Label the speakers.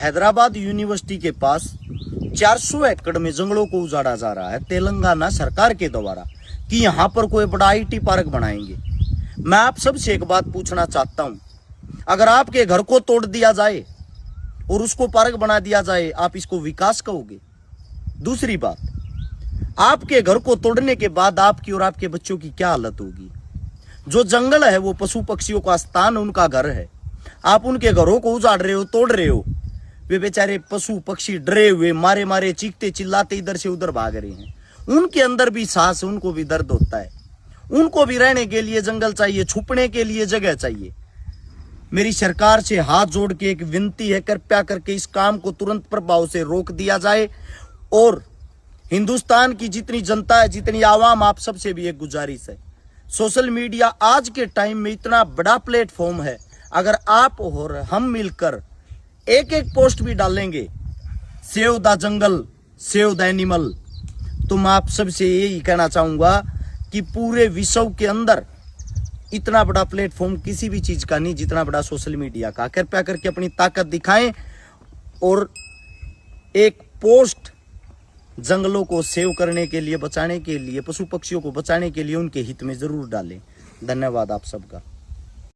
Speaker 1: Hyderabad university के पास 400 एकड़ में जंगलों को उजाड़ा जा रहा है तेलंगाना सरकार के द्वारा कि यहाँ पर कोई बड़ा आईटी पार्क बनाएंगे। मैं आप सबसे एक बात पूछना चाहता हूँ, अगर आपके घर को तोड़ दिया जाए और उसको पार्क बना दिया जाए, आप इसको विकास कहोगे? दूसरी बात, आपके घर को तोड़ने के बाद आपकी और आपके बच्चों की क्या हालत होगी? जो जंगल है वो पशु पक्षियों का स्थान, उनका घर है। आप उनके घरों को उजाड़ रहे हो, तोड़ रहे हो। वे बेचारे पशु पक्षी डरे हुए, मारे मारे, चीखते चिल्लाते इधर से उधर भाग रहे हैं। उनके अंदर भी सांस, उनको भी दर्द होता है। उनको भी रहने के लिए जंगल चाहिए, छुपने के लिए जगह चाहिए। मेरी सरकार से हाथ जोड़ के एक विनती है, कृपया करके इस काम को तुरंत प्रभाव से रोक दिया जाए। और हिंदुस्तान की जितनी जनता है, जितनी आवाम, आप सबसे भी एक गुजारिश है, सोशल मीडिया आज के टाइम में इतना बड़ा प्लेटफॉर्म है, अगर आप और हम मिलकर एक एक पोस्ट भी डालेंगे, save the jungle, save the animal, तो मैं आप सबसे यही कहना चाहूंगा कि पूरे विश्व के अंदर इतना बड़ा प्लेटफॉर्म किसी भी चीज का नहीं जितना बड़ा सोशल मीडिया का। कृपया करके अपनी ताकत दिखाएं और एक पोस्ट जंगलों को सेव करने के लिए, बचाने के लिए, पशु पक्षियों को बचाने के लिए उनके हित में जरूर डालें। धन्यवाद आप सबका।